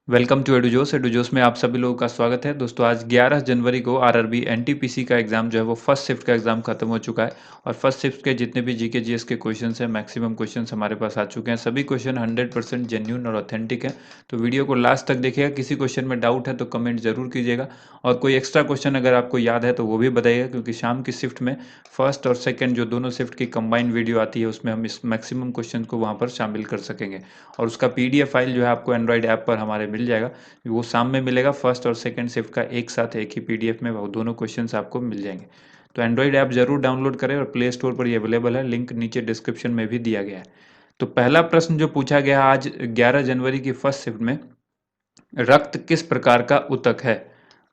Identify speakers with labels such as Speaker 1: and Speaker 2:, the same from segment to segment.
Speaker 1: Welcome to एडुजोस। एडुजोस में आप सभी लोगों का स्वागत है। दोस्तों आज 11 जनवरी को आरआरबी एनटीपीसी का एग्ज़ाम जो है वो फर्स्ट शिफ्ट का एग्ज़ाम खत्म हो चुका है और फर्स्ट शिफ्ट के जितने भी जीके जीएस के क्वेश्चंस हैं मैक्सिमम क्वेश्चंस हमारे पास आ चुके हैं। सभी क्वेश्चन 100% जेन्यून और ऑथेंटिक है। तो वीडियो को लास्ट तक देखिएगा। किसी क्वेश्चन में डाउट है तो कमेंट जरूर कीजिएगा और कोई एक्स्ट्रा क्वेश्चन अगर आपको याद है तो वो भी बताइएगा, क्योंकि शाम की शिफ्ट में फर्स्ट और सेकेंड जो दोनों शिफ्ट की कंबाइंड वीडियो आती है उसमें हम इस मैक्सिमम क्वेश्चन को वहाँ पर शामिल कर सकेंगे और उसका पीडीएफ फाइल जो है आपको एंड्रॉइड ऐप पर हमारे मिल जाएगा। वो शाम में मिलेगा। फर्स्ट और सेकंड शिफ्ट का एक साथ एक ही पीडीएफ में वो दोनों क्वेश्चंस आपको मिल जाएंगे। तो एंड्रॉइड ऐप जरूर डाउनलोड करें और प्ले स्टोर पर ये अवेलेबल है, लिंक नीचे डिस्क्रिप्शन में भी दिया गया है। तो पहला प्रश्न जो पूछा गया आज 11 जनवरी की फर्स्ट शिफ्ट में, रक्त किस प्रकार का ऊतक है?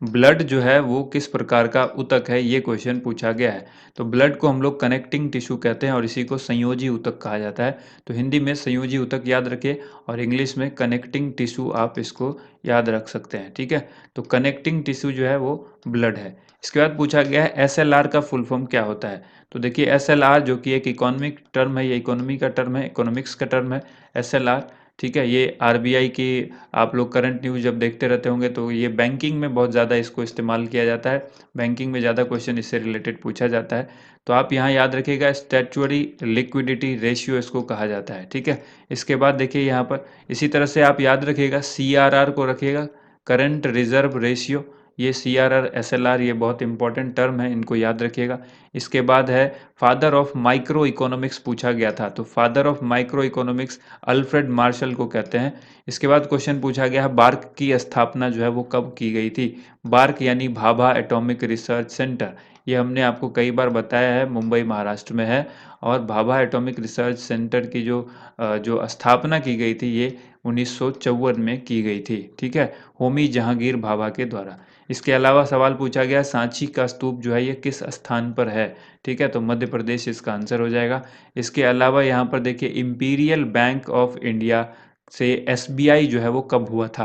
Speaker 1: ब्लड जो है वो किस प्रकार का ऊतक है, ये क्वेश्चन पूछा गया है। तो ब्लड को हम लोग कनेक्टिंग टिश्यू कहते हैं और इसी को संयोजी ऊतक कहा जाता है। तो हिंदी में संयोजी ऊतक याद रखिए और इंग्लिश में कनेक्टिंग टिश्यू आप इसको याद रख सकते हैं। ठीक है, तो कनेक्टिंग टिश्यू जो है वो ब्लड है। इसके बाद पूछा गया है एसएलआर का फुल फॉर्म क्या होता है? तो देखिए एसएलआर जो कि एक इकोनॉमिक टर्म है, ये इकोनॉमी का टर्म है, इकोनॉमिक्स का टर्म है एसएलआर। ठीक है, ये आरबीआई की आप लोग करंट न्यूज़ जब देखते रहते होंगे तो ये बैंकिंग में बहुत ज़्यादा इसको इस्तेमाल किया जाता है। बैंकिंग में ज़्यादा क्वेश्चन इससे रिलेटेड पूछा जाता है। तो आप यहाँ याद रखिएगा स्टैट्यूटरी लिक्विडिटी रेशियो इसको कहा जाता है। ठीक है, इसके बाद देखिए यहाँ पर इसी तरह से आप याद रखिएगा सीआरआर को रखिएगा, करंट रिजर्व रेशियो। ये सीआरआर एसएलआर ये बहुत इंपॉर्टेंट टर्म है, इनको याद रखिएगा। इसके बाद है फादर ऑफ माइक्रो इकोनॉमिक्स पूछा गया था, तो father of micro economics Alfred Marshall को कहते हैं। इसके बाद क्वेश्चन पूछा गया है बार्क की स्थापना जो है वो कब की गई थी? बार्क यानी भाभा एटॉमिक रिसर्च सेंटर, ये हमने आपको कई बार बताया है, मुंबई महाराष्ट्र में है। और भाभा एटॉमिक रिसर्च सेंटर की जो स्थापना की गई थी ये 1954 में की गई थी। ठीक है, होमी जहांगीर भाभा के द्वारा। इसके अलावा सवाल पूछा गया सांची का स्तूप जो है ये किस स्थान पर है? ठीक है, तो मध्य प्रदेश इसका आंसर हो जाएगा। इसके अलावा यहाँ पर देखिए इंपीरियल बैंक ऑफ इंडिया से एसबीआई जो है वो कब हुआ था?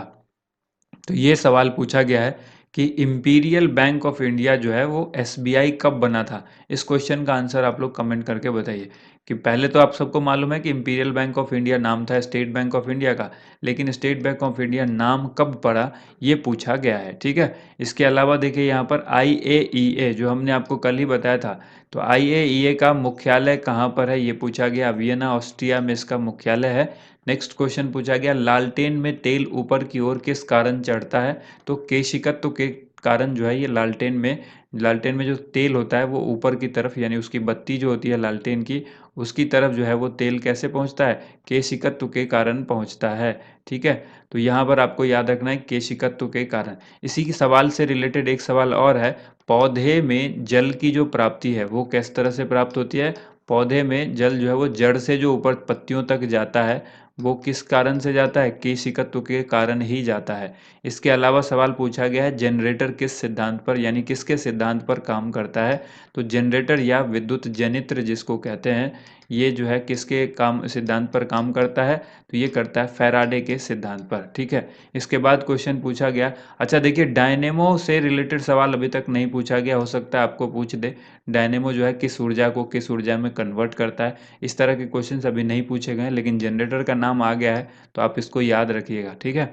Speaker 1: तो ये सवाल पूछा गया है कि इंपीरियल बैंक ऑफ इंडिया जो है वो एसबीआई कब बना था। इस क्वेश्चन का आंसर आप लोग कमेंट करके बताइए। कि पहले तो आप सबको मालूम है कि इंपीरियल बैंक ऑफ इंडिया नाम था स्टेट बैंक ऑफ इंडिया का, लेकिन स्टेट बैंक ऑफ इंडिया नाम कब पड़ा ये पूछा गया है। ठीक है, इसके अलावा देखिए यहाँ पर आईएईए जो हमने आपको कल ही बताया था, तो आईएईए का मुख्यालय कहाँ पर है ये पूछा गया। वियना ऑस्ट्रिया में इसका मुख्यालय है। नेक्स्ट क्वेश्चन पूछा गया लालटेन में तेल ऊपर की ओर किस कारण चढ़ता है? तो केशिकत्व के कारण जो है ये लालटेन में जो तेल होता है वो ऊपर की तरफ, यानी उसकी बत्ती जो होती है लालटेन की उसकी तरफ जो है वो तेल कैसे पहुंचता है? केशिकत्व के कारण पहुंचता है। ठीक है, तो यहाँ पर आपको याद रखना है केशिकत्व के कारण। इसी के सवाल से रिलेटेड एक सवाल और है, पौधे में जल की जो प्राप्ति है वो किस तरह से प्राप्त होती है? पौधे में जल जो है वो जड़ से जो ऊपर पत्तियों तक जाता है वो किस कारण से जाता है? केशिकत्व के कारण ही जाता है। इसके अलावा सवाल पूछा गया है जनरेटर किस सिद्धांत पर यानी किसके सिद्धांत पर काम करता है? तो जनरेटर या विद्युत जनित्र जिसको कहते हैं, ये जो है किसके काम सिद्धांत पर काम करता है? तो ये करता है फैराडे के सिद्धांत पर। ठीक है, इसके बाद क्वेश्चन पूछा गया, अच्छा देखिए डायनेमो से रिलेटेड सवाल अभी तक नहीं पूछा गया, हो सकता है आपको पूछ दे। डायनेमो जो है किस ऊर्जा को किस ऊर्जा में कन्वर्ट करता है? इस तरह के क्वेश्चन अभी नहीं पूछे गए, लेकिन जनरेटर का नाम आ गया है तो आप इसको याद रखिएगा। ठीक है,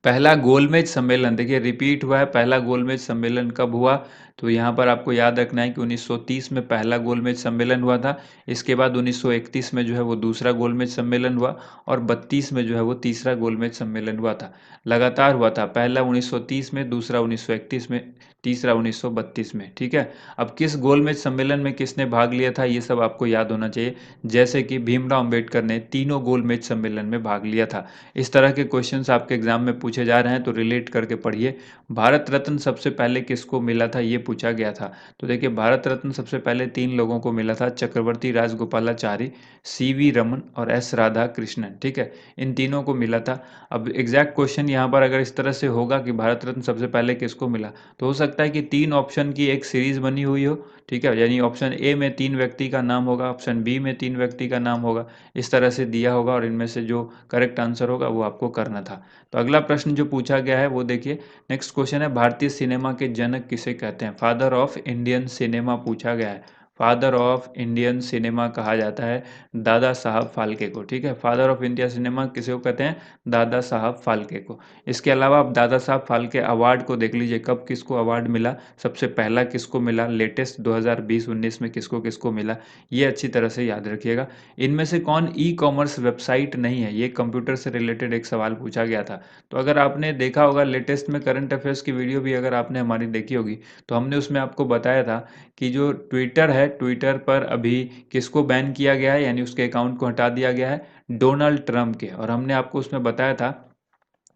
Speaker 1: पहला गोलमेज सम्मेलन देखिए रिपीट हुआ है, पहला गोलमेज सम्मेलन कब हुआ? तो यहाँ पर आपको याद रखना है कि 1930 में पहला गोलमेज सम्मेलन हुआ था। इसके बाद 1931 में जो है वो दूसरा गोलमेज सम्मेलन हुआ और 32 में जो है वो तीसरा गोलमेज सम्मेलन हुआ था। लगातार हुआ था, पहला 1930 में, दूसरा 1931 में, तीसरा 1932 में। ठीक है, अब किस गोलमेज सम्मेलन में किसने भाग लिया था ये सब आपको याद होना चाहिए। जैसे कि भीमराव अंबेडकर ने तीनों गोलमेज सम्मेलन में भाग लिया था। इस तरह के क्वेश्चंस आपके एग्जाम में पूछे जा रहे हैं तो रिलेट करके पढ़िए। भारत रत्न सबसे पहले किसको मिला था ये पूछा गया था। तो देखिए भारत रत्न सबसे पहले तीन लोगों को मिला था, चक्रवर्ती राजगोपालाचारी, सीवी रमन और एस राधा कृष्णन। ठीक है, इन तीनों को मिला था। अब एग्जैक्ट क्वेश्चन यहाँ पर अगर इस तरह से होगा कि भारत रत्न सबसे पहले किसको मिला, तो हो सकता है कि तीन ऑप्शन की एक सीरीज बनी हुई हो। ठीक है, यानी ऑप्शन ए में तीन व्यक्ति का नाम होगा, ऑप्शन बी में तीन व्यक्ति का नाम होगा, इस तरह से दिया होगा और इनमें से जो करेक्ट आंसर होगा वो आपको करना था। तो अगला प्रश्न जो पूछा गया है वो देखिए, नेक्स्ट क्वेश्चन है भारतीय सिनेमा के जनक किसे कहते हैं? फादर ऑफ इंडियन सिनेमा पूछा गया है। फादर ऑफ इंडियन सिनेमा कहा जाता है दादा साहब फाल्के को, ठीक है। फादर ऑफ इंडिया सिनेमा किसे को कहते हैं? दादा साहब फाल्के को। इसके अलावा आप दादा साहब फाल्के अवार्ड को देख लीजिए, कब किसको अवार्ड मिला, सबसे पहला किसको मिला, लेटेस्ट 2020-19 में किसको किसको मिला, ये अच्छी तरह से याद रखिएगा। इनमें से कौन ई कॉमर्स वेबसाइट नहीं है? ये कंप्यूटर से रिलेटेड एक सवाल पूछा गया था। तो अगर आपने देखा होगा लेटेस्ट में करंट अफेयर्स की वीडियो भी अगर आपने हमारी देखी होगी, तो हमने उसमें आपको बताया था कि जो ट्विटर है, ट्विटर पर अभी किसको बैन किया गया है, यानी उसके अकाउंट को हटा दिया गया है, डोनाल्ड ट्रंप के। और हमने आपको उसमें बताया था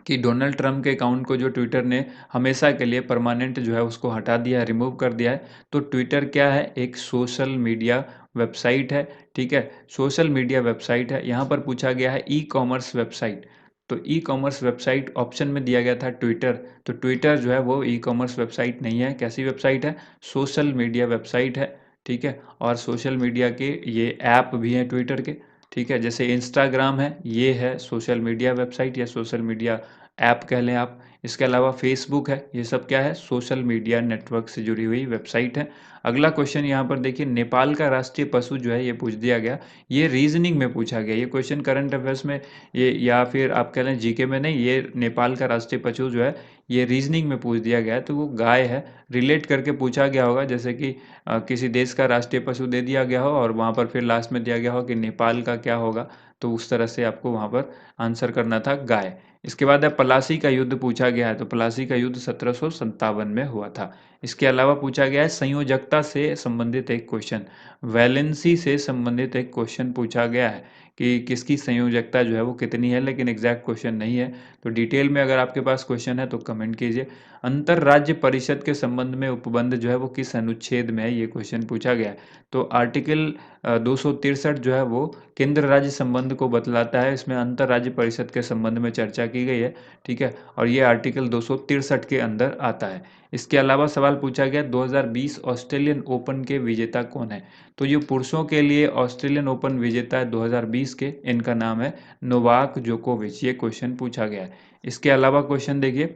Speaker 1: कि डोनाल्ड ट्रंप के अकाउंट को जो ट्विटर ने हमेशा के लिए परमानेंट जो है उसको हटा दिया है, रिमूव कर दिया है। तो ट्विटर क्या है? एक सोशल मीडिया वेबसाइट है, ठीक है। सोशल मीडिया वेबसाइट है। यहाँ पर पूछा गया है ई कॉमर्स वेबसाइट। तो ई कॉमर्स वेबसाइट ऑप्शन में दिया गया था ट्विटर। तो ट्विटर जो है वो ई कॉमर्स वेबसाइट नहीं है। कैसी वेबसाइट है? सोशल मीडिया वेबसाइट है, ठीक है। और सोशल मीडिया के ये ऐप भी हैं ट्विटर के, ठीक है। जैसे इंस्टाग्राम है, ये है सोशल मीडिया वेबसाइट या सोशल मीडिया ऐप कह लें आप। इसके अलावा फेसबुक है, ये सब क्या है? सोशल मीडिया नेटवर्क से जुड़ी हुई वेबसाइट है। अगला क्वेश्चन यहाँ पर देखिए, नेपाल का राष्ट्रीय पशु जो है ये पूछ दिया गया। ये रीजनिंग में पूछा गया, ये क्वेश्चन करंट अफेयर्स में ये, या फिर आप कह लें जीके में नहीं, ये नेपाल का राष्ट्रीय पशु जो है ये रीजनिंग में पूछ दिया गया है। तो वो गाय है, रिलेट करके पूछा गया होगा, जैसे कि किसी देश का राष्ट्रीय पशु दे दिया गया हो और वहाँ पर फिर लास्ट में दिया गया हो कि नेपाल का क्या होगा, तो उस तरह से आपको वहाँ पर आंसर करना था गाय। इसके बाद है प्लासी का युद्ध पूछा गया है। तो प्लासी का युद्ध 1757 में हुआ था। इसके अलावा पूछा गया है संयोजकता से संबंधित एक क्वेश्चन, वैलेंसी से संबंधित एक क्वेश्चन पूछा गया है कि किसकी संयोजकता जो है वो कितनी है, लेकिन एग्जैक्ट क्वेश्चन नहीं है। तो डिटेल में अगर आपके पास क्वेश्चन है तो कमेंट कीजिए। अंतरराज्य परिषद के संबंध में उपबंध जो है वो किस अनुच्छेद में है, ये क्वेश्चन पूछा गया है। तो आर्टिकल 263 जो है वो केंद्र राज्य संबंध को बतलाता है। इसमें अंतरराज्य परिषद के संबंध में चर्चा की गई है, ठीक है। और ये आर्टिकल 263 के अंदर आता है। इसके अलावा सवाल पूछा गया 2020 ऑस्ट्रेलियन ओपन के विजेता कौन है? तो ये पुरुषों के लिए ऑस्ट्रेलियन ओपन विजेता है 2020 के, इनका नाम है नोवाक जोकोविच। ये क्वेश्चन पूछा गया है। इसके अलावा क्वेश्चन देखिए,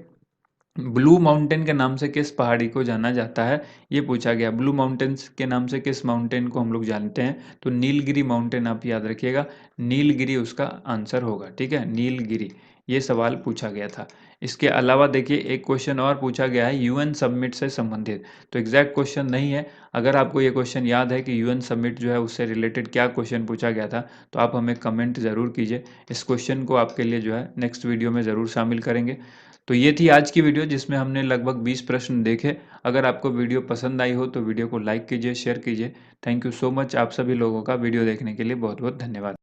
Speaker 1: ब्लू माउंटेन के नाम से किस पहाड़ी को जाना जाता है, ये पूछा गया। ब्लू माउंटेन्स के नाम से किस माउंटेन को हम लोग जानते हैं? तो नीलगिरी माउंटेन, आप याद रखिएगा, नीलगिरी उसका आंसर होगा, ठीक है, नीलगिरी। ये सवाल पूछा गया था। इसके अलावा देखिए एक क्वेश्चन और पूछा गया है यूएन समिट से संबंधित। तो एग्जैक्ट क्वेश्चन नहीं है। अगर आपको ये क्वेश्चन याद है कि यूएन समिट जो है उससे रिलेटेड क्या क्वेश्चन पूछा गया था, तो आप हमें कमेंट ज़रूर कीजिए। इस क्वेश्चन को आपके लिए जो है नेक्स्ट वीडियो में ज़रूर शामिल करेंगे। तो ये थी आज की वीडियो जिसमें हमने लगभग 20 प्रश्न देखे। अगर आपको वीडियो पसंद आई हो तो वीडियो को लाइक कीजिए, शेयर कीजिए। थैंक यू सो मच, आप सभी लोगों का वीडियो देखने के लिए बहुत बहुत धन्यवाद।